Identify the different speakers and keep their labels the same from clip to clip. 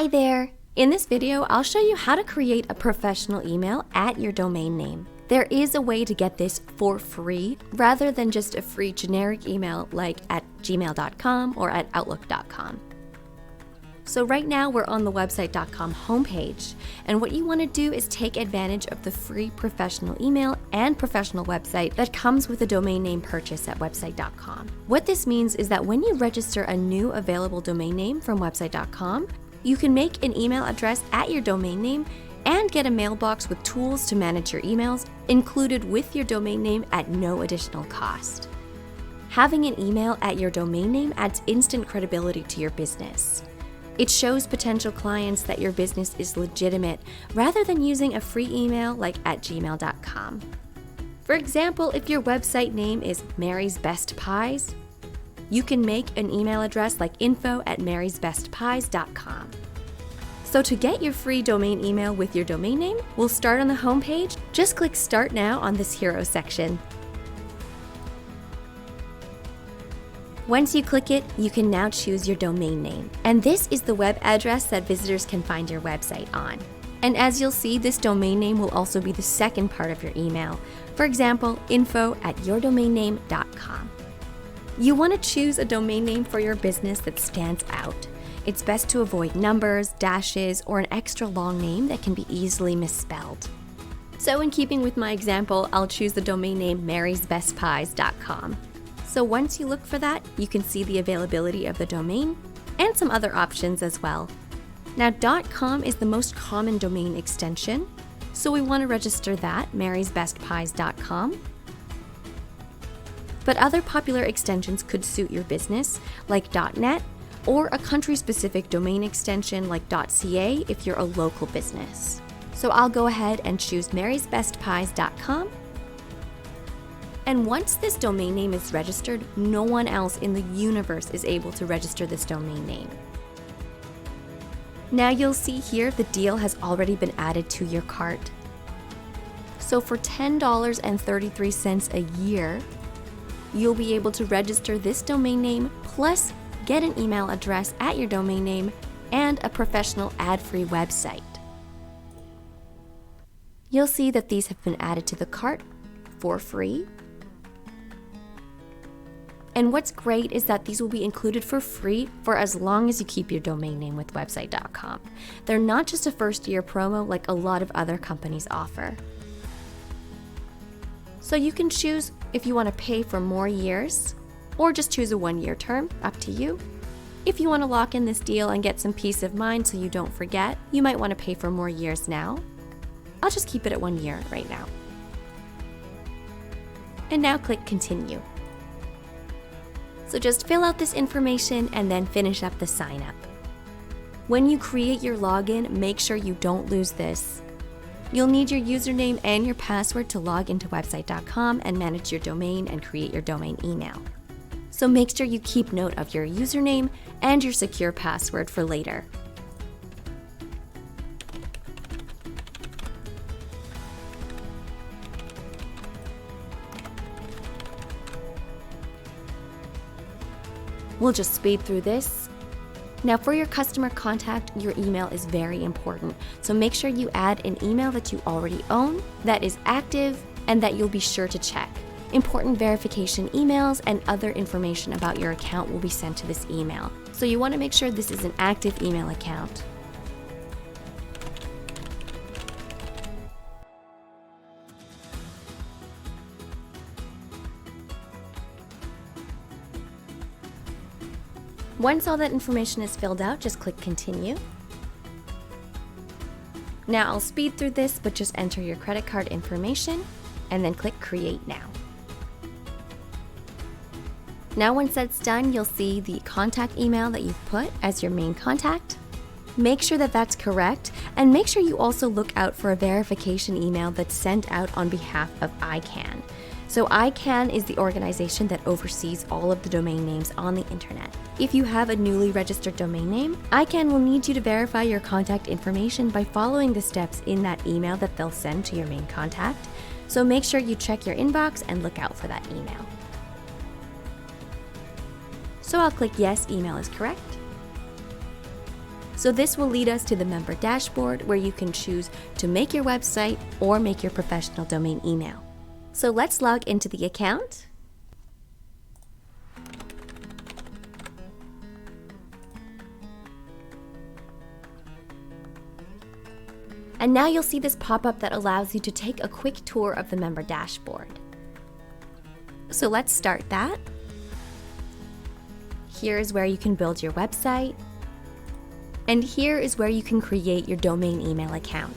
Speaker 1: Hi there! In this video, I'll show you how to create a professional email at your domain name. There is a way to get this for free rather than just a free generic email like at gmail.com or at outlook.com. So right now we're on the website.com homepage, and what you want to do is take advantage of the free professional email and professional website that comes with a domain name purchase at website.com. What this means is that when you register a new available domain name from website.com, you can make an email address at your domain name and get a mailbox with tools to manage your emails included with your domain name at no additional cost. Having an email at your domain name adds instant credibility to your business. It shows potential clients that your business is legitimate rather than using a free email like at gmail.com. For example, if your website name is Mary's Best Pies, you can make an email address like info@marysbestpies.com. So to get your free domain email with your domain name, we'll start on the homepage. Just click Start Now on this Hero section. Once you click it, you can now choose your domain name. And this is the web address that visitors can find your website on. And as you'll see, this domain name will also be the second part of your email. For example, info@yourdomainname.com. You want to choose a domain name for your business that stands out. It's best to avoid numbers, dashes, or an extra long name that can be easily misspelled. So in keeping with my example, I'll choose the domain name marysbestpies.com. So once you look for that, you can see the availability of the domain and some other options as well. Now .com is the most common domain extension, so we want to register that, marysbestpies.com. But other popular extensions could suit your business, like .net, or a country-specific domain extension like .ca if you're a local business. So I'll go ahead and choose marysbestpies.com. And once this domain name is registered, no one else in the universe is able to register this domain name. Now you'll see here the deal has already been added to your cart. So for $10.33 a year, you'll be able to register this domain name plus get an email address at your domain name and a professional ad-free website. You'll see that these have been added to the cart for free. And what's great is that these will be included for free for as long as you keep your domain name with website.com. They're not just a first-year promo like a lot of other companies offer. So you can choose if you want to pay for more years or just choose a one-year term, up to you. If you want to lock in this deal and get some peace of mind so you don't forget, you might want to pay for more years now. I'll just keep it at 1 year right now. And now click Continue. So just fill out this information and then finish up the sign up. When you create your login, make sure you don't lose this. You'll need your username and your password to log into website.com and manage your domain and create your domain email. So make sure you keep note of your username and your secure password for later. We'll just speed through this. Now for your customer contact, your email is very important. So make sure you add an email that you already own, that is active, and that you'll be sure to check. Important verification emails and other information about your account will be sent to this email. So you want to make sure this is an active email account. Once all that information is filled out, just click Continue. Now I'll speed through this, but just enter your credit card information and then click Create Now. Now once that's done, you'll see the contact email that you've put as your main contact. Make sure that that's correct, and make sure you also look out for a verification email that's sent out on behalf of ICANN. So ICANN is the organization that oversees all of the domain names on the internet. If you have a newly registered domain name, ICANN will need you to verify your contact information by following the steps in that email that they'll send to your main contact. So make sure you check your inbox and look out for that email. So I'll click Yes, email is correct. So this will lead us to the member dashboard where you can choose to make your website or make your professional domain email. So let's log into the account. And now you'll see this pop-up that allows you to take a quick tour of the member dashboard. So let's start that. Here is where you can build your website. And here is where you can create your domain email account.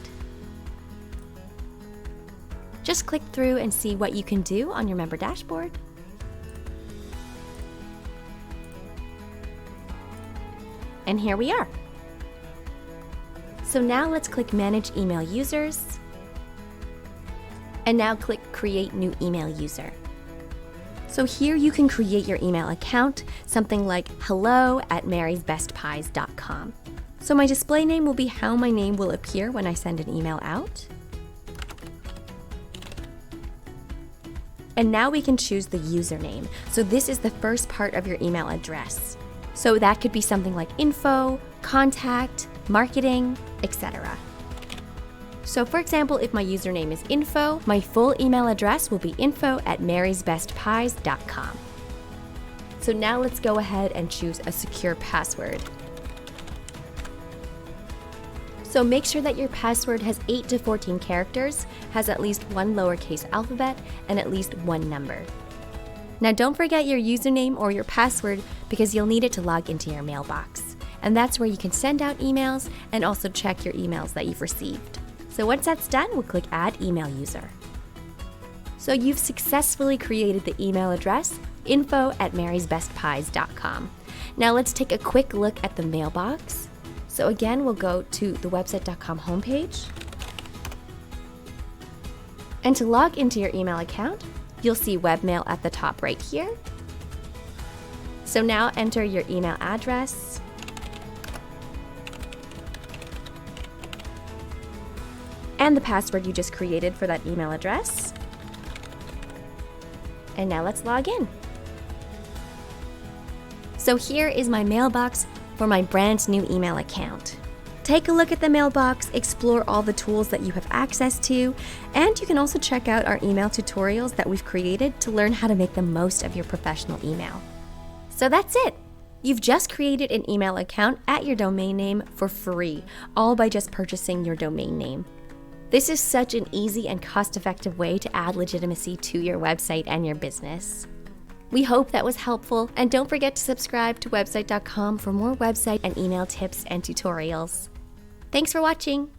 Speaker 1: Just click through and see what you can do on your member dashboard. And here we are. So now let's click Manage Email Users. And now click Create New Email User. So here you can create your email account, something like hello@marysbestpies.com. So my display name will be how my name will appear when I send an email out. And now we can choose the username. So this is the first part of your email address. So that could be something like info, contact, marketing, etc. So for example, if my username is info, my full email address will be info@marysbestpies.com. So now let's go ahead and choose a secure password. So make sure that your password has 8 to 14 characters, has at least one lowercase alphabet, and at least one number. Now don't forget your username or your password because you'll need it to log into your mailbox. And that's where you can send out emails and also check your emails that you've received. So once that's done, we'll click Add Email User. So you've successfully created the email address info@marysbestpies.com. Now let's take a quick look at the mailbox. So again, we'll go to the website.com homepage. And to log into your email account, you'll see webmail at the top right here. So now enter your email address. And the password you just created for that email address. And now let's log in. So here is my mailbox for my brand new email account. Take a look at the mailbox, explore all the tools that you have access to, and you can also check out our email tutorials that we've created to learn how to make the most of your professional email. So that's it. You've just created an email account at your domain name for free, all by just purchasing your domain name. This is such an easy and cost-effective way to add legitimacy to your website and your business. We hope that was helpful, and don't forget to subscribe to website.com for more website and email tips and tutorials. Thanks for watching!